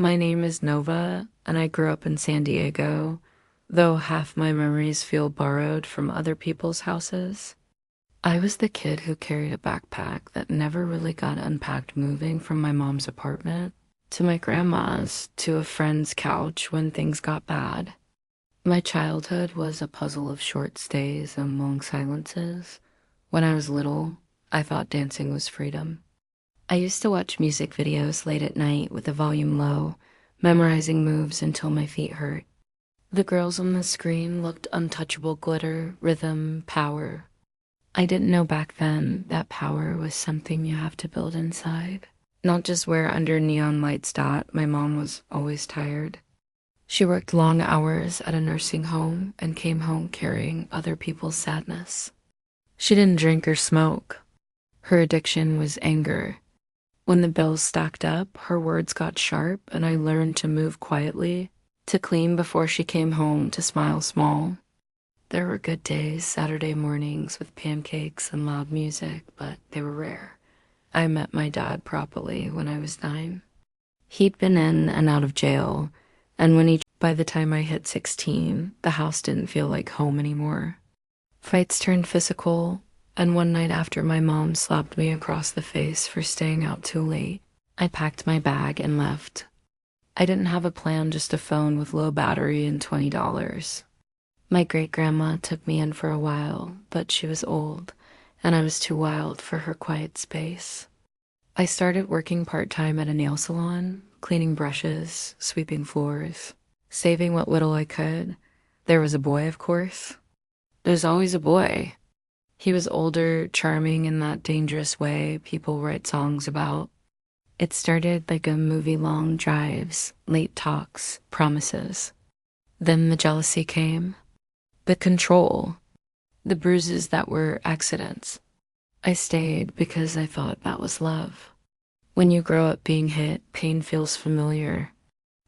My name is Nova, and I grew up in San Diego, though half my memories feel borrowed from other people's houses. I was the kid who carried a backpack that never really got unpacked moving from my mom's apartment to my grandma's to a friend's couch when things got bad. My childhood was a puzzle of short stays and long silences. When I was little, I thought dancing was freedom. I used to watch music videos late at night with the volume low, memorizing moves until my feet hurt. The girls on the screen looked untouchable glitter, rhythm, power. I didn't know back then that power was something you have to build inside. Not just where under neon lights dot, my mom was always tired. She worked long hours at a nursing home and came home carrying other people's sadness. She didn't drink or smoke. Her addiction was anger. When the bills stacked up, her words got sharp, and I learned to move quietly, to clean before she came home, to smile small. There were good days, Saturday mornings with pancakes and loud music, but they were rare. I met my dad properly when I was 9. He'd been in and out of jail, and by the time I hit 16, the house didn't feel like home anymore. Fights turned physical, and one night after my mom slapped me across the face for staying out too late, I packed my bag and left. I didn't have a plan, just a phone with low battery and $20. My great-grandma took me in for a while, but she was old, and I was too wild for her quiet space. I started working part-time at a nail salon, cleaning brushes, sweeping floors, saving what little I could. There was a boy, of course. There's always a boy. He was older, charming in that dangerous way people write songs about. It started like a movie-long drives, late talks, promises. Then the jealousy came. The control. The bruises that were accidents. I stayed because I thought that was love. When you grow up being hit, pain feels familiar.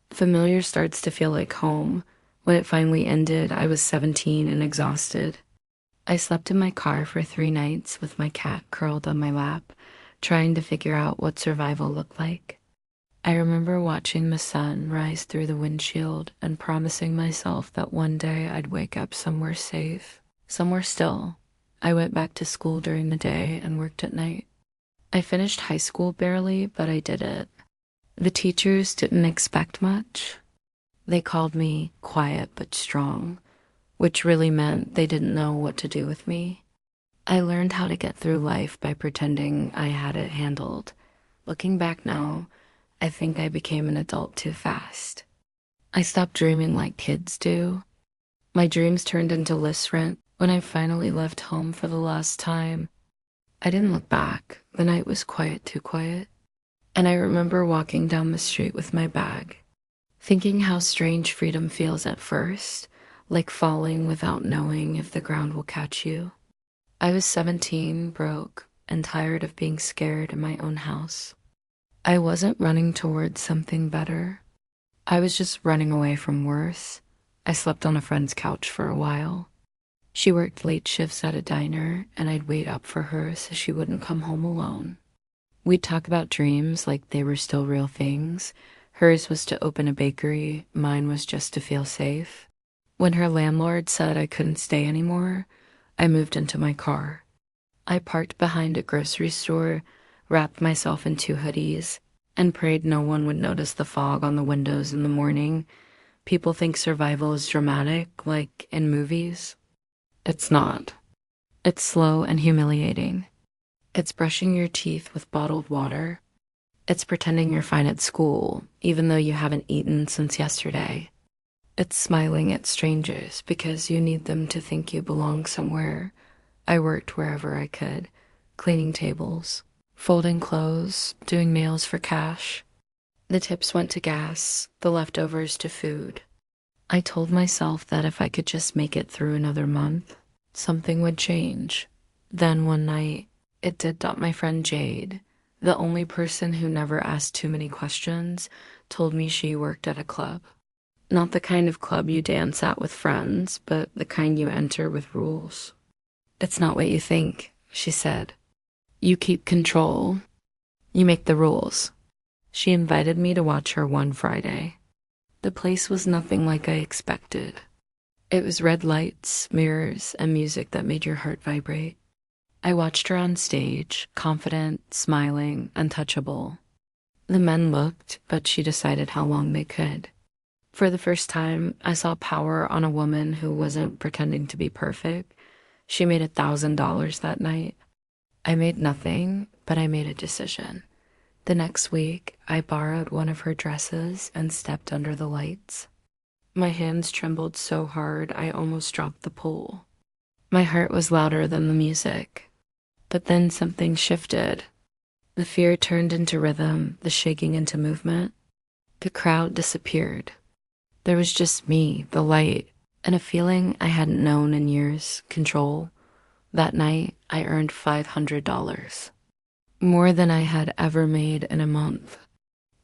Familiar starts to feel like home. When it finally ended, I was 17 and exhausted. I slept in my car for 3 nights with my cat curled on my lap, trying to figure out what survival looked like. I remember watching the sun rise through the windshield and promising myself that one day I'd wake up somewhere safe, somewhere still. I went back to school during the day and worked at night. I finished high school barely, but I did it. The teachers didn't expect much. They called me quiet but strong, which really meant they didn't know what to do with me. I learned how to get through life by pretending I had it handled. Looking back now, I think I became an adult too fast. I stopped dreaming like kids do. My dreams turned into list rent when I finally left home for the last time. I didn't look back. The night was quiet, too quiet. And I remember walking down the street with my bag, thinking how strange freedom feels at first, like falling without knowing if the ground will catch you. I was 17, broke, and tired of being scared in my own house. I wasn't running towards something better. I was just running away from worse. I slept on a friend's couch for a while. She worked late shifts at a diner, and I'd wait up for her so she wouldn't come home alone. We'd talk about dreams like they were still real things. Hers was to open a bakery, mine was just to feel safe. When her landlord said I couldn't stay anymore, I moved into my car. I parked behind a grocery store, wrapped myself in 2 hoodies, and prayed no one would notice the fog on the windows in the morning. People think survival is dramatic, like in movies. It's not. It's slow and humiliating. It's brushing your teeth with bottled water. It's pretending you're fine at school, even though you haven't eaten since yesterday. It's smiling at strangers because you need them to think you belong somewhere. I worked wherever I could, cleaning tables, folding clothes, doing nails for cash. The tips went to gas, the leftovers to food. I told myself that if I could just make it through another month, something would change. Then one night, it did. My friend Jade, the only person who never asked too many questions, told me she worked at a club. Not the kind of club you dance at with friends, but the kind you enter with rules. It's not what you think, she said. You keep control. You make the rules. She invited me to watch her one Friday. The place was nothing like I expected. It was red lights, mirrors, and music that made your heart vibrate. I watched her on stage, confident, smiling, untouchable. The men looked, but she decided how long they could. For the first time, I saw power on a woman who wasn't pretending to be perfect. She made $1,000 that night. I made nothing, but I made a decision. The next week, I borrowed one of her dresses and stepped under the lights. My hands trembled so hard I almost dropped the pole. My heart was louder than the music. But then something shifted. The fear turned into rhythm, the shaking into movement. The crowd disappeared. There was just me, the light, and a feeling I hadn't known in years, control. That night, I earned $500. More than I had ever made in a month.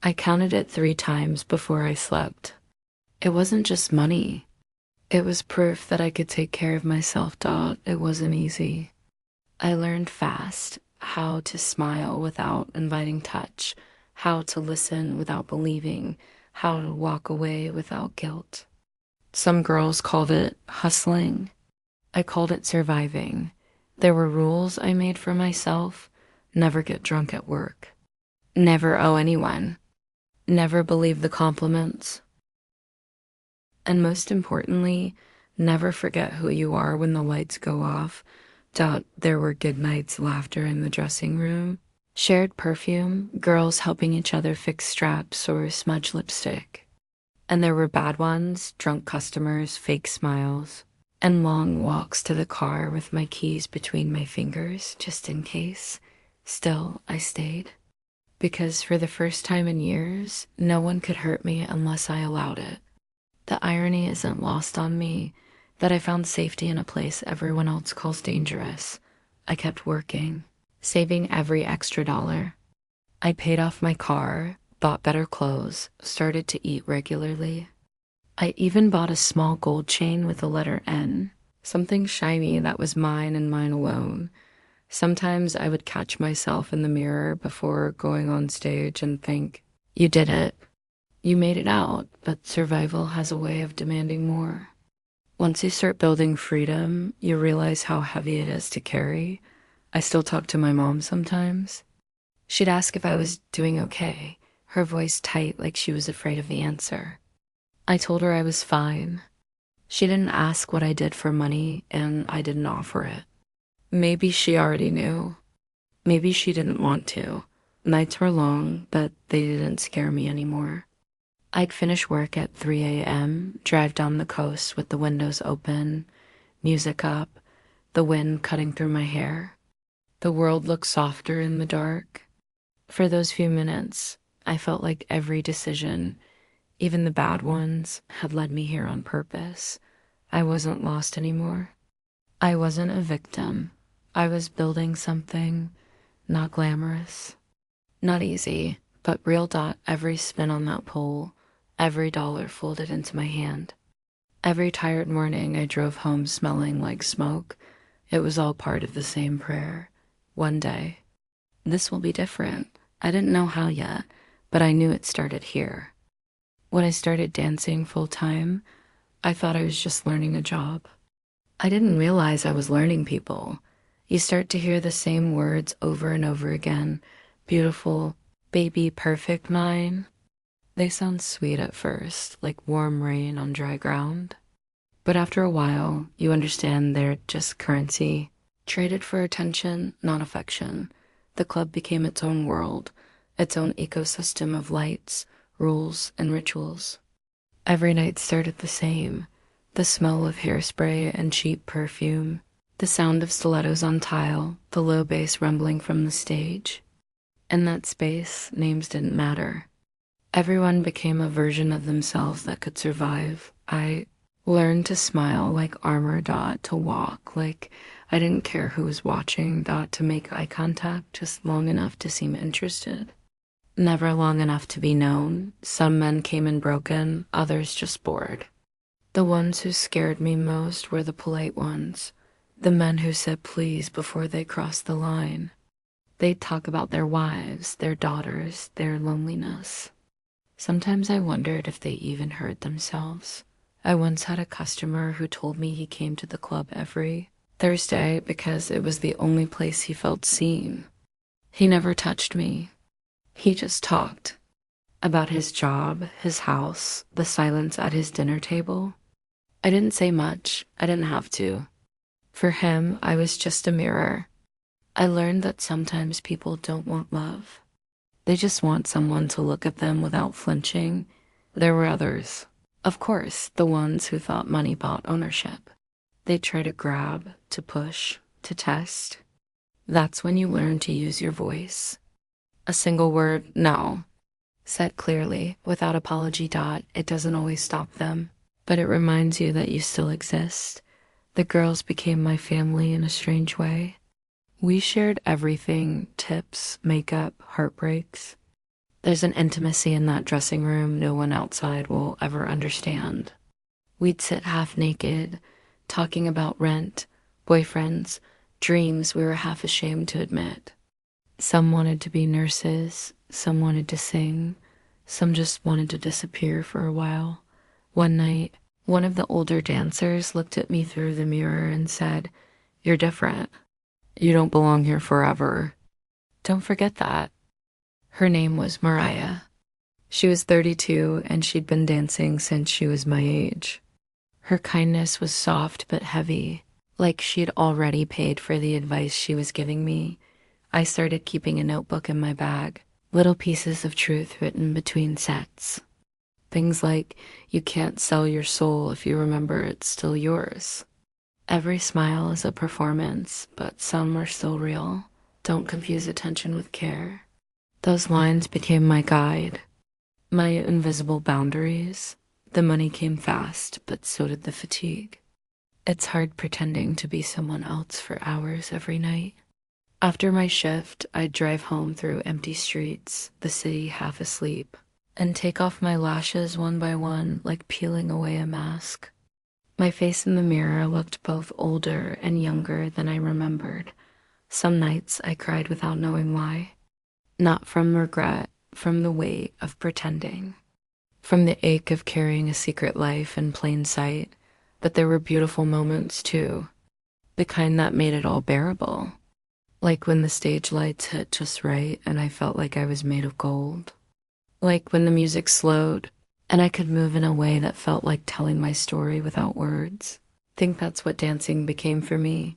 I counted it 3 times before I slept. It wasn't just money. It was proof that I could take care of myself, Dot. It wasn't easy. I learned fast how to smile without inviting touch, how to listen without believing, how to walk away without guilt. Some girls called it hustling. I called it surviving. There were rules I made for myself. Never get drunk at work. Never owe anyone. Never believe the compliments. And most importantly, never forget who you are when the lights go off. Doubt there were good nights, laughter in the dressing room, shared perfume, girls helping each other fix straps or smudge lipstick. And there were bad ones, drunk customers, fake smiles, and long walks to the car with my keys between my fingers, just in case. Still, I stayed. Because for the first time in years, no one could hurt me unless I allowed it. The irony isn't lost on me that I found safety in a place everyone else calls dangerous. I kept working, saving every extra dollar. I paid off my car, bought better clothes, started to eat regularly. I even bought a small gold chain with the letter N, something shiny that was mine and mine alone. Sometimes I would catch myself in the mirror before going on stage and think, you did it. You made it out, but survival has a way of demanding more. Once you start building freedom, you realize how heavy it is to carry. I still talk to my mom sometimes. She'd ask if I was doing okay, her voice tight like she was afraid of the answer. I told her I was fine. She didn't ask what I did for money, and I didn't offer it. Maybe she already knew. Maybe she didn't want to. Nights were long, but they didn't scare me anymore. I'd finish work at 3 a.m., drive down the coast with the windows open, music up, the wind cutting through my hair. The world looked softer in the dark. For those few minutes, I felt like every decision, even the bad ones, had led me here on purpose. I wasn't lost anymore. I wasn't a victim. I was building something, not glamorous, not easy, but real. Every spin on that pole, every dollar folded into my hand. Every tired morning I drove home smelling like smoke. It was all part of the same prayer. One day, this will be different. I didn't know how yet, but I knew it started here. When I started dancing full time, I thought I was just learning a job. I didn't realize I was learning people. You start to hear the same words over and over again. Beautiful, baby, perfect, mine. They sound sweet at first, like warm rain on dry ground. But after a while, you understand they're just currency, traded for attention, not affection. The club became its own world, its own ecosystem of lights, rules, and rituals. Every night started the same. The smell of hairspray and cheap perfume, the sound of stilettos on tile, the low bass rumbling from the stage. In that space, names didn't matter. Everyone became a version of themselves that could survive. I learned to smile like armor. To walk like I didn't care who was watching. To make eye contact just long enough to seem interested. Never long enough to be known. Some men came in broken, others just bored. The ones who scared me most were the polite ones, the men who said please before they crossed the line. They'd talk about their wives, their daughters, their loneliness. Sometimes I wondered if they even heard themselves. I once had a customer who told me he came to the club every Thursday because it was the only place he felt seen. He never touched me. He just talked about his job, his house, the silence at his dinner table. I didn't say much. I didn't have to. For him, I was just a mirror. I learned that sometimes people don't want love. They just want someone to look at them without flinching. There were others. Of course, the ones who thought money bought ownership. They'd try to grab, to push, to test. That's when you learn to use your voice. A single word, no, said clearly, without apology. It doesn't always stop them, but it reminds you that you still exist. The girls became my family in a strange way. We shared everything, tips, makeup, heartbreaks. There's an intimacy in that dressing room no one outside will ever understand. We'd sit half naked, talking about rent, boyfriends, dreams we were half ashamed to admit. Some wanted to be nurses, some wanted to sing, some just wanted to disappear for a while. One night, one of the older dancers looked at me through the mirror and said, "You're different. You don't belong here forever." Don't forget that. Her name was Mariah. She was 32 and she'd been dancing since she was my age. Her kindness was soft but heavy, like she'd already paid for the advice she was giving me. I started keeping a notebook in my bag, little pieces of truth written between sets. Things like, you can't sell your soul if you remember it's still yours. Every smile is a performance, but some are still real. Don't confuse attention with care. Those lines became my guide, my invisible boundaries. The money came fast, but so did the fatigue. It's hard pretending to be someone else for hours every night. After my shift, I'd drive home through empty streets, the city half asleep, and take off my lashes one by one like peeling away a mask. My face in the mirror looked both older and younger than I remembered. Some nights I cried without knowing why. Not from regret, from the weight of pretending. From the ache of carrying a secret life in plain sight. But there were beautiful moments too. The kind that made it all bearable. Like when the stage lights hit just right and I felt like I was made of gold. Like when the music slowed and I could move in a way that felt like telling my story without words. Think that's what dancing became for me.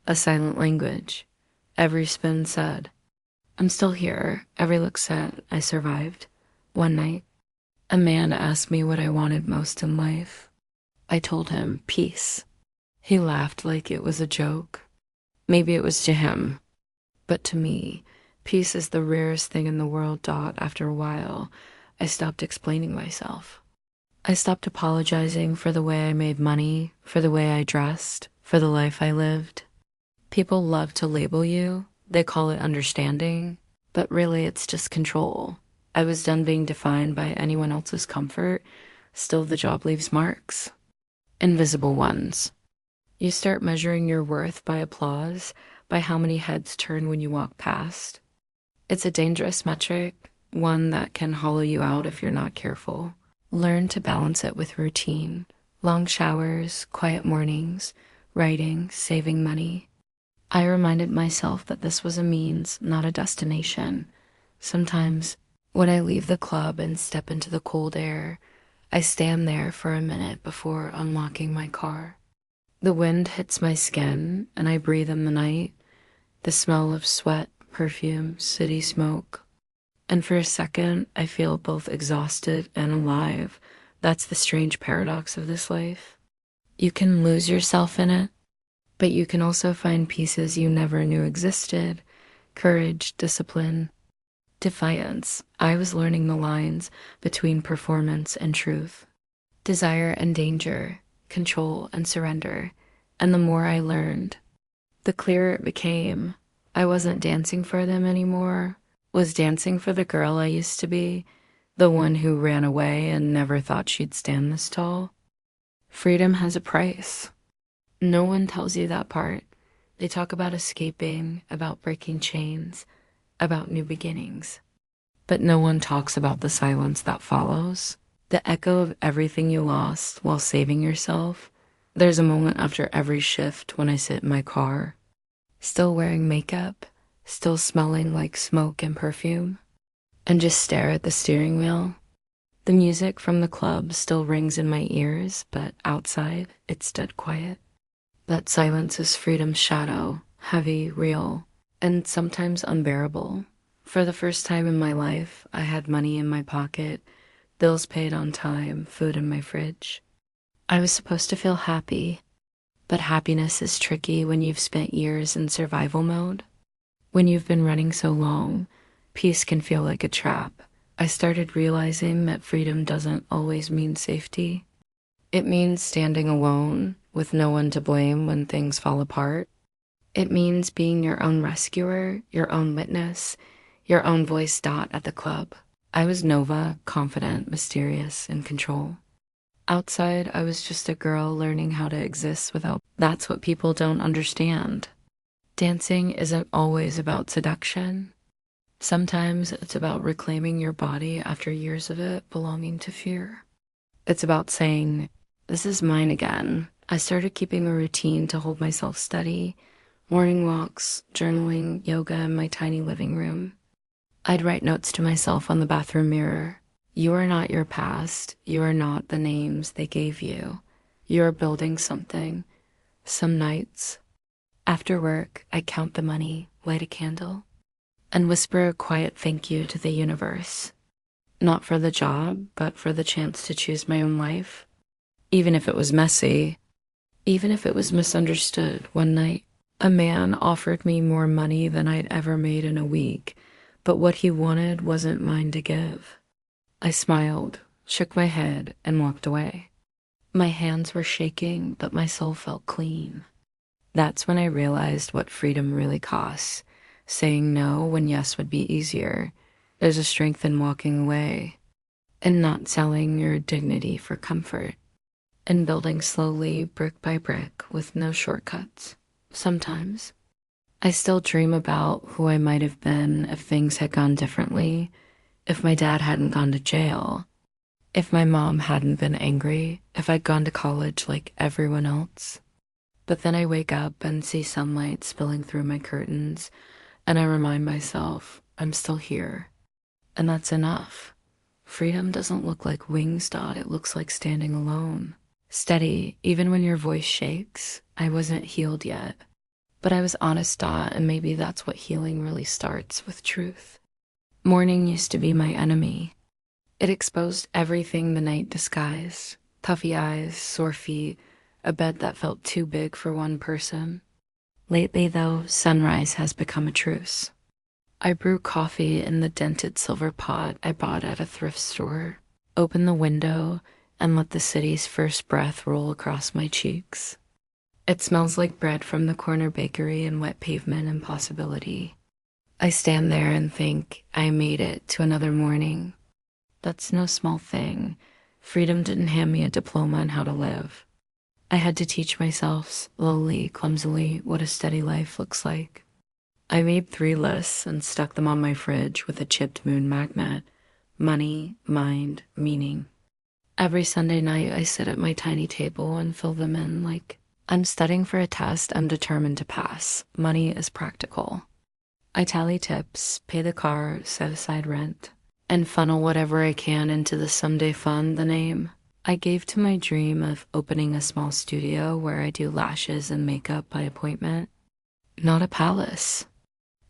A silent language. Every spin said, "I'm still here." Every look said, "I survived." One night, a man asked me what I wanted most in life. I told him, peace. He laughed like it was a joke. Maybe it was to him. But to me, peace is the rarest thing in the world. After a while, I stopped explaining myself. I stopped apologizing for the way I made money, for the way I dressed, for the life I lived. People love to label you. They call it understanding. But really, it's just control. I was done being defined by anyone else's comfort. Still, the job leaves marks. Invisible ones. You start measuring your worth by applause, by how many heads turn when you walk past. It's a dangerous metric, one that can hollow you out if you're not careful. Learn to balance it with routine. Long showers, quiet mornings, writing, saving money. I reminded myself that this was a means, not a destination. Sometimes, when I leave the club and step into the cold air, I stand there for a minute before unlocking my car. The wind hits my skin, and I breathe in the night, the smell of sweat, perfume, city smoke. And for a second, I feel both exhausted and alive. That's the strange paradox of this life. You can lose yourself in it, but you can also find pieces you never knew existed. Courage, discipline, defiance. I was learning the lines between performance and truth. Desire and danger, control and surrender. And the more I learned, the clearer it became. I wasn't dancing for them anymore. Was dancing for the girl I used to be, the one who ran away and never thought she'd stand this tall. Freedom has a price. No one tells you that part. They talk about escaping, about breaking chains, about new beginnings. But no one talks about the silence that follows, the echo of everything you lost while saving yourself. There's a moment after every shift when I sit in my car, still wearing makeup, still smelling like smoke and perfume, and just stare at the steering wheel. The music from the club still rings in my ears, but outside, it's dead quiet. That silence is freedom's shadow, heavy, real, and sometimes unbearable. For the first time in my life, I had money in my pocket, bills paid on time, food in my fridge. I was supposed to feel happy, but happiness is tricky when you've spent years in survival mode. When you've been running so long, peace can feel like a trap. I started realizing that freedom doesn't always mean safety. It means standing alone with no one to blame when things fall apart. It means being your own rescuer, your own witness, your own voice dot at the club. I was Nova, confident, mysterious, in control. Outside, I was just a girl learning how to exist without. That's what people don't understand. Dancing isn't always about seduction. Sometimes it's about reclaiming your body after years of it belonging to fear. It's about saying, this is mine again. I started keeping a routine to hold myself steady, morning walks, journaling, yoga in my tiny living room. I'd write notes to myself on the bathroom mirror. You are not your past. You are not the names they gave you. You are building something. Some nights, after work, I count the money, light a candle, and whisper a quiet thank you to the universe. Not for the job, but for the chance to choose my own life. Even if it was messy, even if it was misunderstood. One night, a man offered me more money than I'd ever made in a week, but what he wanted wasn't mine to give. I smiled, shook my head, and walked away. My hands were shaking, but my soul felt clean. That's when I realized what freedom really costs. Saying no when yes would be easier. There's a strength in walking away, and not selling your dignity for comfort, and building slowly, brick by brick, with no shortcuts. Sometimes, I still dream about who I might have been if things had gone differently, if my dad hadn't gone to jail, if my mom hadn't been angry, if I'd gone to college like everyone else. But then I wake up and see sunlight spilling through my curtains, and I remind myself I'm still here. And that's enough. Freedom doesn't look like wings, Dot. It looks like standing alone. Steady, even when your voice shakes. I wasn't healed yet. But I was honest, Dot, and maybe that's what healing really starts, with truth. Morning used to be my enemy. It exposed everything the night disguised. Puffy eyes, sore feet, a bed that felt too big for one person. Lately, though, sunrise has become a truce. I brew coffee in the dented silver pot I bought at a thrift store, open the window, and let the city's first breath roll across my cheeks. It smells like bread from the corner bakery and wet pavement and possibility. I stand there and think I made it to another morning. That's no small thing. Freedom didn't hand me a diploma on how to live. I had to teach myself slowly, clumsily, what a steady life looks like. I made 3 lists and stuck them on my fridge with a chipped moon magnet. Money, mind, meaning. Every Sunday night I sit at my tiny table and fill them in like, I'm studying for a test I'm determined to pass. Money is practical. I tally tips, pay the car, set aside rent, and funnel whatever I can into the someday fund, the name. I gave to my dream of opening a small studio where I do lashes and makeup by appointment. Not a palace.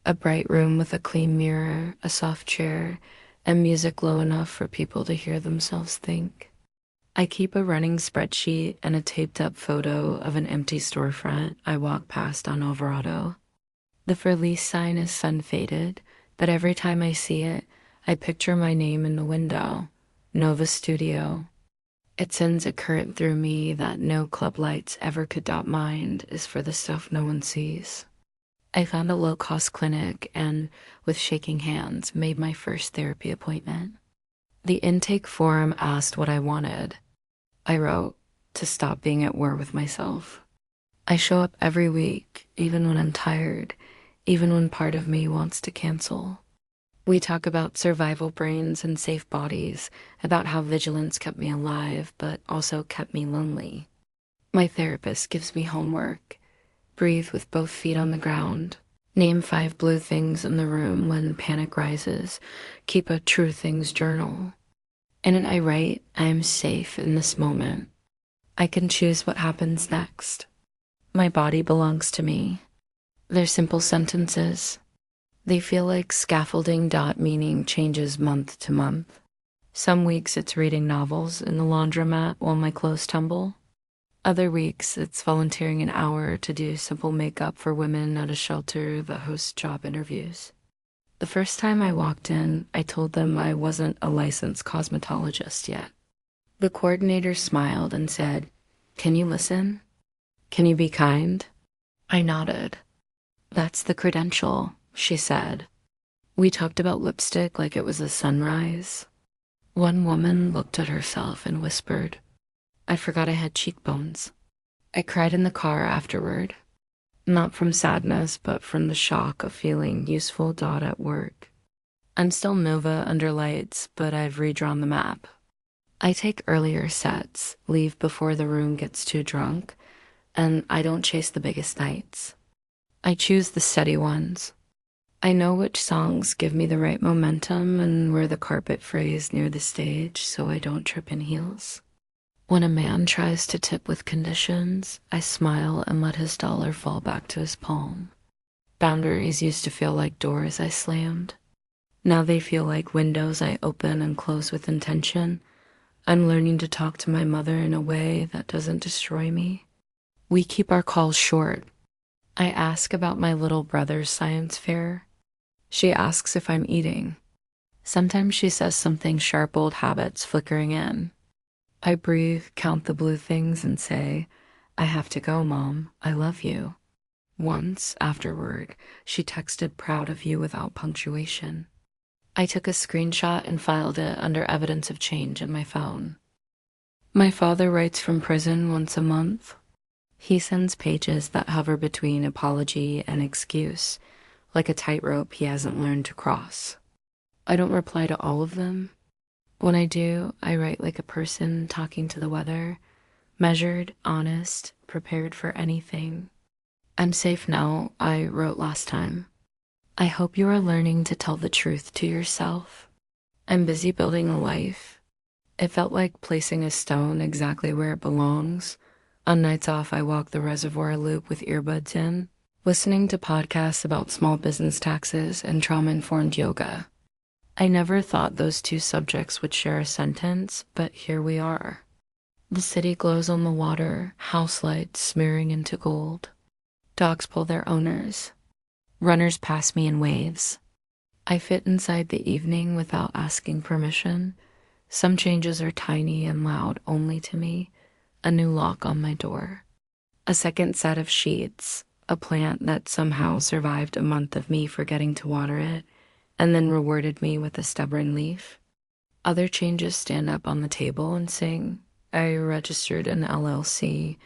A bright room with a clean mirror, a soft chair, and music low enough for people to hear themselves think. I keep a running spreadsheet and a taped-up photo of an empty storefront I walk past on Alvarado. The for lease sign is sun-faded, but every time I see it, I picture my name in the window. Nova Studio. It sends a current through me that no club lights ever could mind is for the stuff no one sees. I found a low-cost clinic and, with shaking hands, made my first therapy appointment. The intake form asked what I wanted. I wrote, to stop being at war with myself. I show up every week, even when I'm tired, even when part of me wants to cancel. We talk about survival brains and safe bodies, about how vigilance kept me alive, but also kept me lonely. My therapist gives me homework. Breathe with both feet on the ground. Name 5 blue things in the room when panic rises. Keep a true things journal. And I write, I am safe in this moment. I can choose what happens next. My body belongs to me. They're simple sentences. They feel like scaffolding. Meaning changes month to month. Some weeks it's reading novels in the laundromat while my clothes tumble. Other weeks it's volunteering an hour to do simple makeup for women at a shelter that hosts job interviews. The first time I walked in, I told them I wasn't a licensed cosmetologist yet. The coordinator smiled and said, "Can you listen? Can you be kind?" I nodded. "That's the credential," she said. We talked about lipstick like it was a sunrise. One woman looked at herself and whispered, "I forgot I had cheekbones." I cried in the car afterward. Not from sadness, but from the shock of feeling useful. At work. I'm still Nova under lights, but I've redrawn the map. I take earlier sets, leave before the room gets too drunk, and I don't chase the biggest nights. I choose the steady ones. I know which songs give me the right momentum and where the carpet frays near the stage so I don't trip in heels. When a man tries to tip with conditions, I smile and let his dollar fall back to his palm. Boundaries used to feel like doors I slammed. Now they feel like windows I open and close with intention. I'm learning to talk to my mother in a way that doesn't destroy me. We keep our calls short. I ask about my little brother's science fair. She asks if I'm eating. Sometimes she says something sharp. Old habits flickering in. I breathe, count the blue things, and say, "I have to go, Mom. I love you." Once, afterward, she texted, "Proud of you," without punctuation. I took a screenshot and filed it under evidence of change in my phone. My father writes from prison once a month. He sends pages that hover between apology and excuse, like a tightrope he hasn't learned to cross. I don't reply to all of them. When I do, I write like a person talking to the weather, measured, honest, prepared for anything. "I'm safe now," I wrote last time. I hope you are learning to tell the truth to yourself. I'm busy building a life. It felt like placing a stone exactly where it belongs. On nights off, I walk the reservoir loop with earbuds in, listening to podcasts about small business taxes and trauma-informed yoga. I never thought those two subjects would share a sentence, but here we are. The city glows on the water, house lights smearing into gold. Dogs pull their owners. Runners pass me in waves. I fit inside the evening without asking permission. Some changes are tiny and loud only to me. A new lock on my door. A second set of sheets. A plant that somehow survived a month of me forgetting to water it, and then rewarded me with a stubborn leaf. Other changes stand up on the table and sing. I registered an LLC.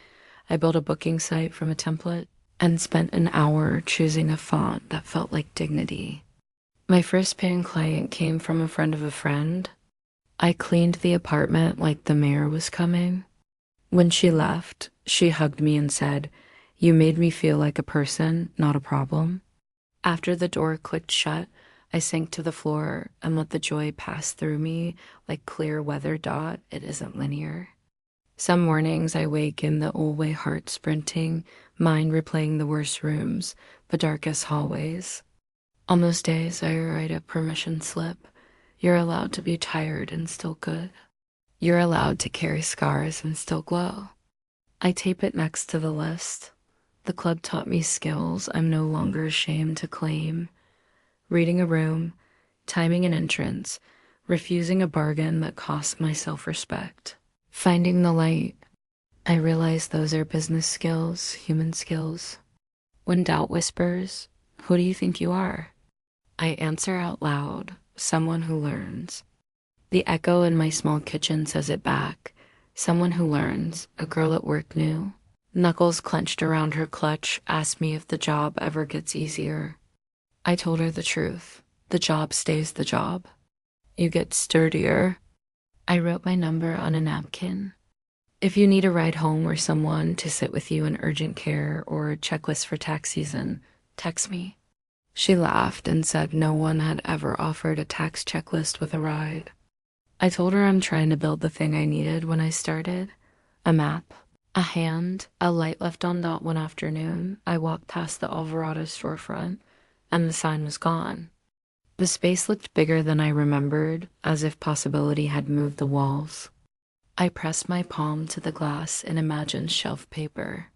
I built a booking site from a template and spent an hour choosing a font that felt like dignity. My first paying client came from a friend of a friend. I cleaned the apartment like the mayor was coming. When she left, she hugged me and said, "You made me feel like a person, not a problem." After the door clicked shut, I sank to the floor and let the joy pass through me like clear weather. It isn't linear. Some mornings I wake in the old way, heart sprinting, mind replaying the worst rooms, the darkest hallways. On those days, I write a permission slip. You're allowed to be tired and still good. You're allowed to carry scars and still glow. I tape it next to the list. The club taught me skills I'm no longer ashamed to claim. Reading a room, timing an entrance, refusing a bargain that cost my self-respect. Finding the light. I realize those are business skills, human skills. When doubt whispers, "Who do you think you are?" I answer out loud, "Someone who learns." The echo in my small kitchen says it back. Someone who learns, a girl at work knew. Knuckles clenched around her clutch, asked me if the job ever gets easier. I told her the truth. The job stays the job. You get sturdier. I wrote my number on a napkin. If you need a ride home or someone to sit with you in urgent care or checklist for tax season, text me. She laughed and said no one had ever offered a tax checklist with a ride. I told her I'm trying to build the thing I needed when I started. A map, a hand, a light left on dot one afternoon. I walked past the Alvarado storefront, and the sign was gone. The space looked bigger than I remembered, as if possibility had moved the walls. I pressed my palm to the glass and imagined shelf paper.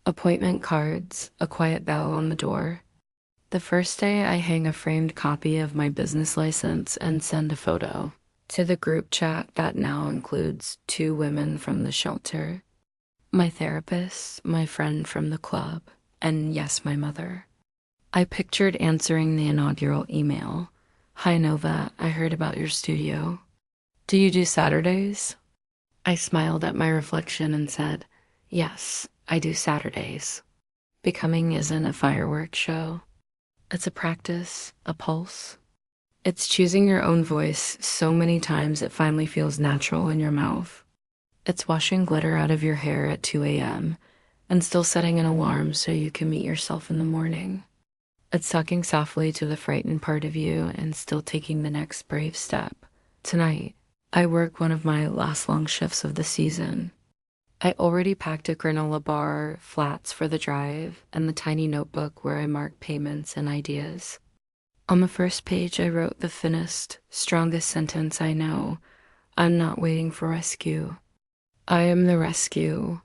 Appointment cards, a quiet bell on the door. The first day, I hang a framed copy of my business license and send a photo to the group chat that now includes 2 women from the shelter, my therapist, my friend from the club, and yes, my mother. I pictured answering the inaugural email. Hi, Nova, I heard about your studio. Do you do Saturdays? I smiled at my reflection and said, yes, I do Saturdays. Becoming isn't a fireworks show. It's a practice, a pulse. It's choosing your own voice so many times it finally feels natural in your mouth. It's washing glitter out of your hair at 2 a.m. and still setting an alarm so you can meet yourself in the morning. It's talking softly to the frightened part of you and still taking the next brave step. Tonight, I work one of my last long shifts of the season. I already packed a granola bar, flats for the drive, and the tiny notebook where I mark payments and ideas. On the first page, I wrote the thinnest, strongest sentence I know. I'm not waiting for rescue. I am the rescue.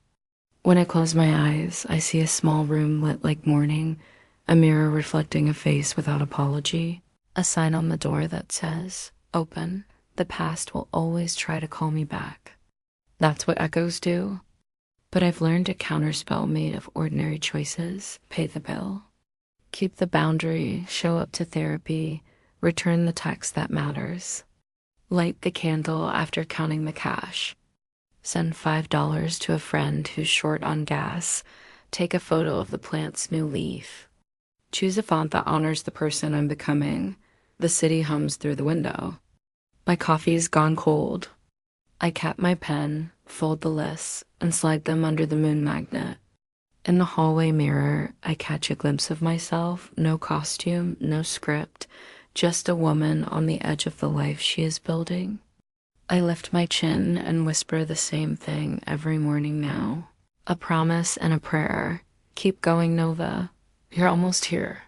When I close my eyes, I see a small room lit like morning, a mirror reflecting a face without apology, a sign on the door that says, open. The past will always try to call me back. That's what echoes do. But I've learned a counterspell made of ordinary choices. Pay the bill. Keep the boundary, show up to therapy, return the text that matters. Light the candle after counting the cash. Send $5 to a friend who's short on gas. Take a photo of the plant's new leaf. Choose a font that honors the person I'm becoming. The city hums through the window. My coffee's gone cold. I cap my pen, fold the lists, and slide them under the moon magnet. In the hallway mirror, I catch a glimpse of myself, no costume, no script, just a woman on the edge of the life she is building. I lift my chin and whisper the same thing every morning now. A promise and a prayer. Keep going, Nova. You're almost here.